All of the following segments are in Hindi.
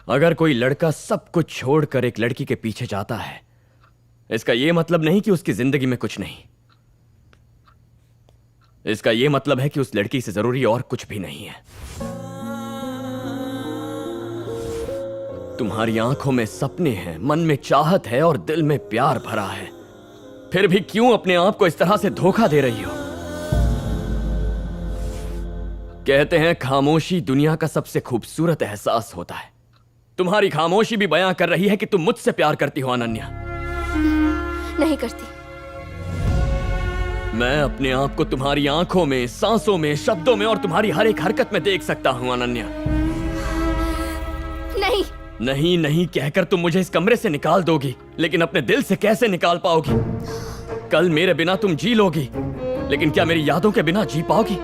अगर कोई लड़का सब कुछ छोड़कर एक लड़की के पीछे जाता है, इसका यह मतलब नहीं कि उसकी जिंदगी में कुछ नहीं। इसका यह मतलब है कि उस लड़की से जरूरी और कुछ भी नहीं है। तुम्हारी आंखों में सपने हैं, मन में चाहत है और दिल में प्यार भरा है। फिर भी क्यों अपने आप को इस तरह से धोखा दे रही हो? कहते हैं खामोशी दुनिया का सबसे खूबसूरत एहसास होता है। तुम्हारी खामोशी भी बयां कर रही है कि तुम मुझसे प्यार करती हो अनन्या। नहीं करती। मैं अपने आप को तुम्हारी आंखों में, सांसों में, शब्दों में और तुम्हारी हर एक हरकत में देख सकता हूं अनन्या। नहीं नहीं नहीं कहकर तुम मुझे इस कमरे से निकाल दोगी, लेकिन अपने दिल से कैसे निकाल पाओगी? कल मेरे बिना तुम जी लोगी, लेकिन क्या मेरी यादों के बिना जी पाओगी?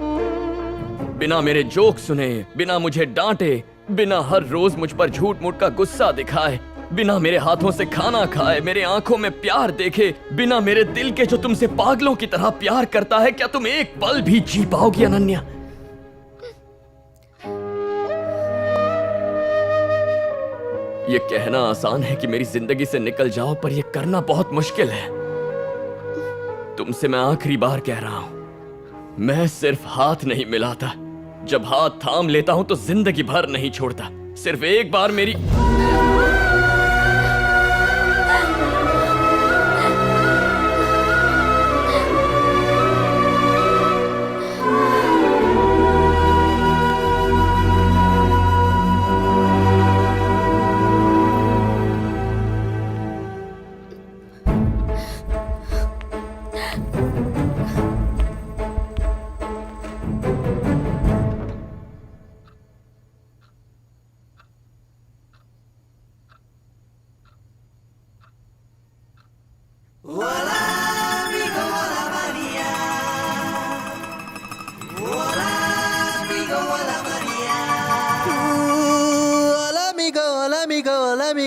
बिना मेरे जोक सुने, बिना मुझे डांटे, बिना हर रोज मुझ पर झूठ मूठ का गुस्सा दिखाए, बिना मेरे हाथों से खाना खाए, मेरे आंखों में प्यार देखे, बिना मेरे दिल के जो तुमसे पागलों की तरह प्यार करता है, क्या तुम एक पल भी जी पाओगी अनन्या? ये कहना आसान है कि मेरी जिंदगी से निकल जाओ, पर यह करना बहुत मुश्किल है। तुमसे मैं आखिरी बार कह रहा हूं, मैं सिर्फ हाथ नहीं मिलाता, जब हाथ थाम लेता हूं तो जिंदगी भर नहीं छोड़ता। सिर्फ एक बार मेरी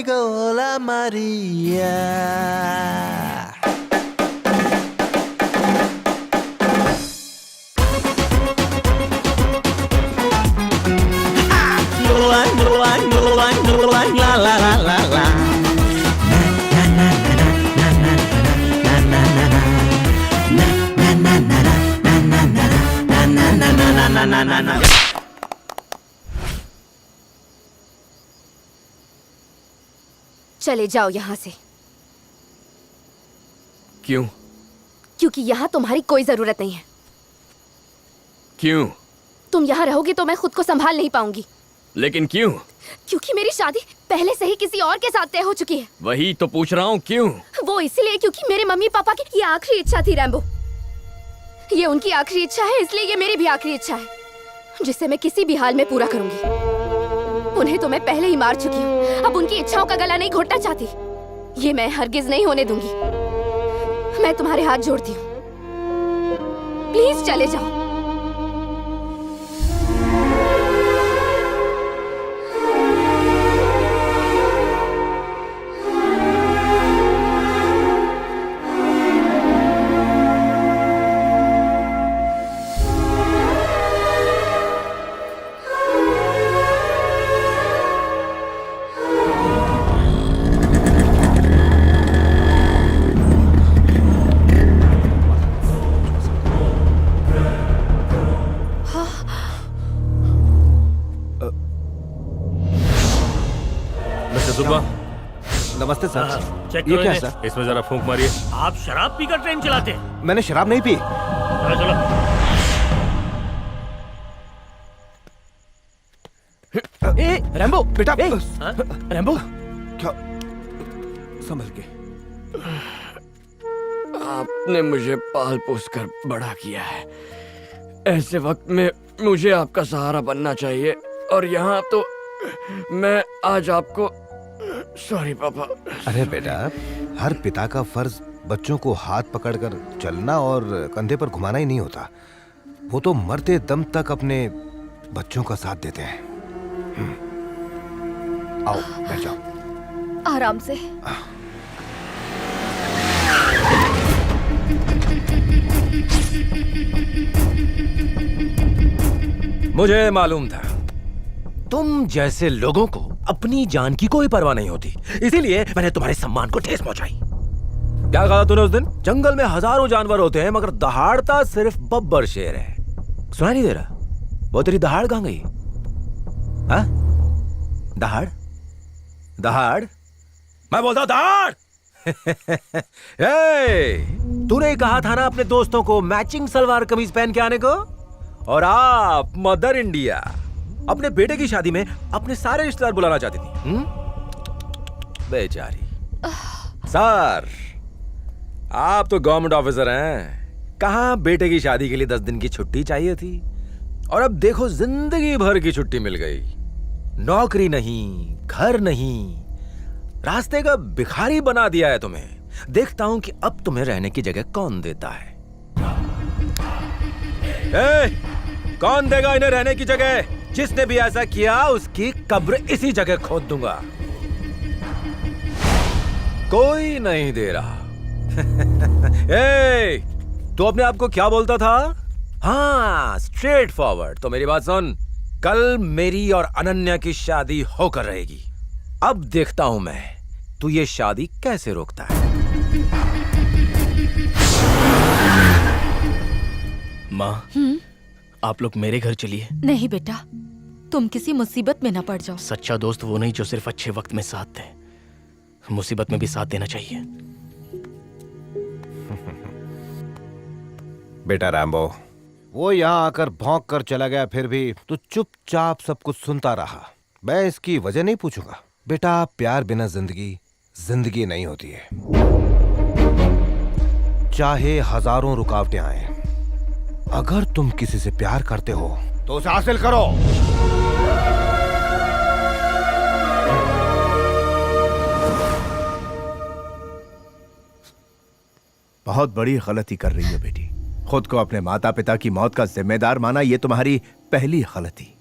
Hola María. La la la la la. Na na na na na na na na na. Na na na na na na na na na na na na na. चले जाओ यहाँ से। क्यों? क्योंकि यहाँ तुम्हारी कोई जरूरत नहीं है। क्यों? तुम यहाँ रहोगे तो मैं खुद को संभाल नहीं पाऊंगी। लेकिन क्यों? क्योंकि मेरी शादी पहले से ही किसी और के साथ तय हो चुकी है। वही तो पूछ रहा हूँ, क्यों? वो इसलिए क्योंकि मेरे मम्मी पापा की ये आखिरी इच्छा थी रैम्बो। ये उनकी आखिरी इच्छा है, इसलिए ये मेरी भी आखिरी इच्छा है, जिसे मैं किसी भी हाल में पूरा करूंगी। उन्हें तो मैं पहले ही मार चुकी हूँ, अब उनकी इच्छाओं का गला नहीं घोटना चाहती। ये मैं हरगिज नहीं होने दूंगी। मैं तुम्हारे हाथ जोड़ती हूँ, प्लीज चले जाओ। नमस्ते सर। चेक ये करो क्या इन्हें। सर? इसमें जरा फूंक मारिए। आप शराब पीकर ट्रेन चलाते हैं? मैंने शराब नहीं पी। चलो चलो। ए रैम्बो बेटा, रैम्बो क्या? संभल के। आपने मुझे पाल पोस कर बड़ा किया है। ऐसे वक्त में मुझे आपका सहारा बनना चाहिए, और यहाँ तो मैं आज आपको सॉरी पापा। अरे बेटा, हर पिता का फर्ज बच्चों को हाथ पकड़कर चलना और कंधे पर घुमाना ही नहीं होता। वो तो मरते दम तक अपने बच्चों का साथ देते हैं। आओ बैठ जाओ। आराम से। मुझे मालूम था तुम जैसे लोगों को अपनी जान की कोई परवाह नहीं होती, इसीलिए मैंने तुम्हारे सम्मान को ठेस पहुंचाई। क्या कहा तूने उस दिन? जंगल में हजारों जानवर होते हैं मगर दहाड़ता सिर्फ बब्बर शेर है। सुनाई नहीं दे रहा? वो तेरी दहाड़ कहां गई? हाँ? दहाड़ दहाड़, मैं बोलता दहाड़। तूने कहा था ना अपने दोस्तों को मैचिंग सलवार कमीज पहन के आने को, और आप मदर इंडिया अपने बेटे की शादी में अपने सारे रिश्तेदार बुलाना चाहती थी। बेचारी। सर, आप तो गवर्नमेंट ऑफिसर हैं, कहां बेटे की शादी के लिए 10 दिन की छुट्टी चाहिए थी, और अब देखो जिंदगी भर की छुट्टी मिल गई। नौकरी नहीं, घर नहीं, रास्ते का भिखारी बना दिया है तुम्हें। देखता हूं कि अब तुम्हें रहने की जगह कौन देता है। कौन देगा इन्हें रहने की जगह? जिसने भी ऐसा किया उसकी कब्र इसी जगह खोद दूंगा। कोई नहीं दे रहा। तू अपने आप को क्या बोलता था? हाँ, स्ट्रेट फॉरवर्ड। तो मेरी बात सुन, कल मेरी और अनन्या की शादी होकर रहेगी। अब देखता हूं मैं तू ये शादी कैसे रोकता है। माँ, आप लोग मेरे घर चलिए। नहीं बेटा, तुम किसी मुसीबत में न पड़ जाओ। सच्चा दोस्त वो नहीं जो सिर्फ अच्छे वक्त में साथ दे, मुसीबत में भी साथ देना चाहिए। बेटा रैम्बो, वो यहाँ आकर भौंक कर चला गया, फिर भी तू चुपचाप सब कुछ सुनता रहा। मैं इसकी वजह नहीं पूछूंगा। बेटा, प्यार बिना जिंदगी जिंदगी नहीं होती है। चाहे हजारों रुकावटें आए, अगर तुम किसी से प्यार करते हो तो उसे हासिल करो। बहुत बड़ी गलती कर रही हो बेटी। खुद को अपने माता पिता की मौत का जिम्मेदार माना, यह तुम्हारी पहली गलती।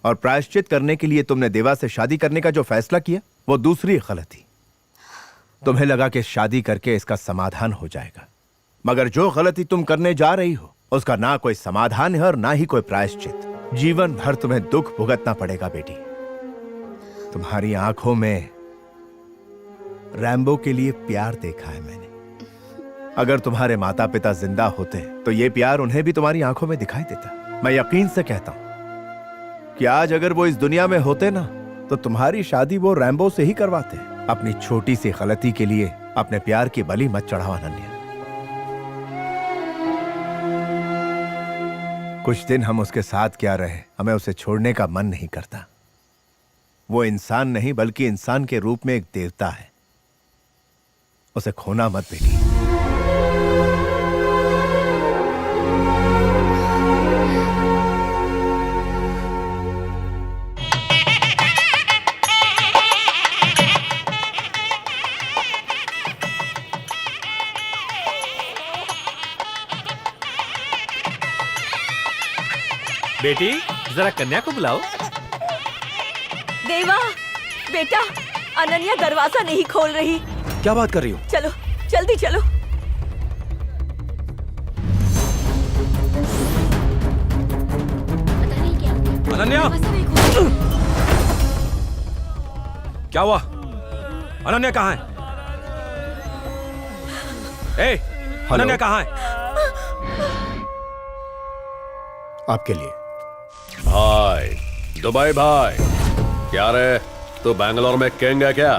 और प्रायश्चित करने के लिए तुमने देवा से शादी करने का जो फैसला किया, वो दूसरी गलती। तुम्हें लगा कि शादी करके इसका समाधान हो जाएगा, मगर जो गलती तुम करने जा रही हो उसका ना कोई समाधान है और ना ही कोई प्रायश्चित। जीवन भर तुम्हें दुख भुगतना पड़ेगा बेटी। तुम्हारी आंखों में रैम्बो के लिए प्यार देखा है मैंने। अगर तुम्हारे माता पिता जिंदा होते तो ये प्यार उन्हें भी तुम्हारी आंखों में दिखाई देता। मैं यकीन से कहता हूं कि आज अगर वो इस दुनिया में होते ना, तो तुम्हारी शादी वो रैम्बो से ही करवाते। अपनी छोटी सी गलती के लिए अपने प्यार की बलि मत चढ़ाओ अनन्या। कुछ दिन हम उसके साथ क्या रहे, हमें उसे छोड़ने का मन नहीं करता। वो इंसान नहीं बल्कि इंसान के रूप में एक देवता है। उसे खोना मत बेटी। बेटी, जरा कन्या को बुलाओ। देवा, बेटा, अनन्या दरवाजा नहीं खोल रही। क्या बात कर रही हो? चलो, जल्दी चलो। अनन्या, क्या हुआ? अनन्या कहाँ है? अनन्या कहाँ है? आपके लिए। भाई, दुबई भाई, क्या रे? तू बैंगलोर में किंग है क्या?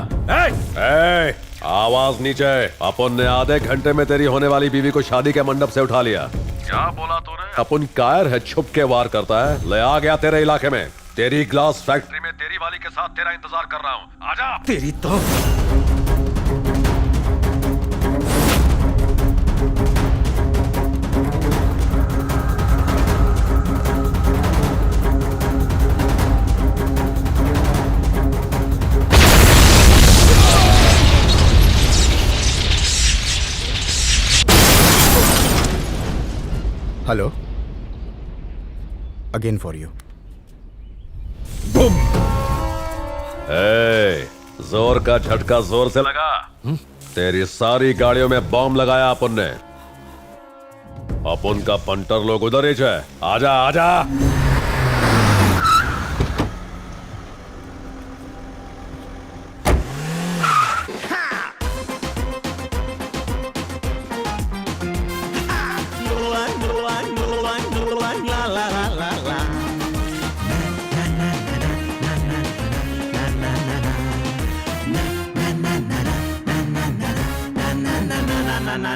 आवाज नीचे। अपन ने आधे घंटे में तेरी होने वाली बीवी को शादी के मंडप से उठा लिया। क्या बोला तूने? अपन कायर है, छुप के वार करता है। ले आ गया तेरे इलाके में। तेरी ग्लास फैक्ट्री में तेरी वाली के साथ तेरा इंतजार कर रहा हूँ। आजा। तेरी तो हेलो, अगेन फॉर यू। जोर का झटका जोर से लगा। तेरी सारी गाड़ियों में बॉम्ब लगाया अपन ने। अपन का पंटर लोग उधर ही है। आजा आजा।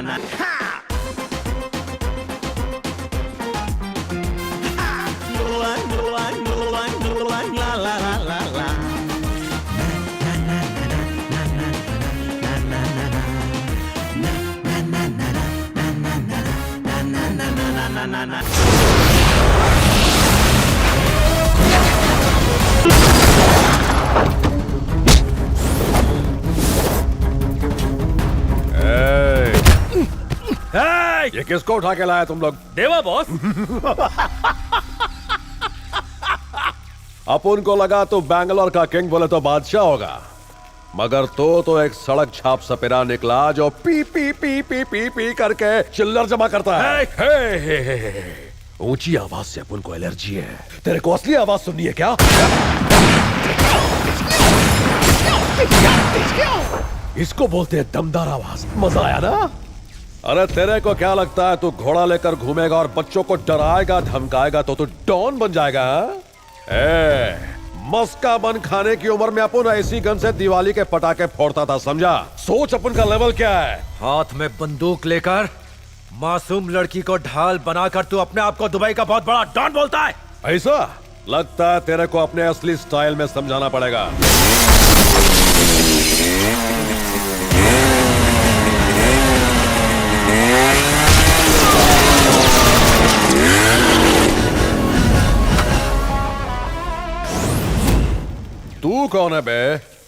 na. Ha! La la la la la la la la la. Na na na na na na na na na. Na na na na na na na na na na na na. ये किसको उठा के लाया तुम लोग? देवा बॉस। अपन को लगा तो बैंगलोर का किंग बोले तो बादशाह होगा, मगर तो एक सड़क छाप सपेरा निकला जो P P P P P P करके चिल्लर जमा करता है। हे। ऊंची आवाज से अपन को एलर्जी है। तेरे को असली आवाज सुननी है क्या? इसको बोलते हैं दमदार आवाज। मजा आया ना? अरे तेरे को क्या लगता है तू घोड़ा लेकर घूमेगा और बच्चों को डराएगा धमकाएगा तो तू डॉन बन जाएगा? मस्का बन खाने की उम्र में अपन ऐसी गन से दिवाली के पटाखे फोड़ता था, समझा? सोच अपन का लेवल क्या है। हाथ में बंदूक लेकर मासूम लड़की को ढाल बनाकर तू अपने आप को दुबई का बहुत बड़ा डॉन बोलता है। ऐसा लगता है तेरे को अपने असली स्टाइल में समझाना पड़ेगा। तू कौन है बे?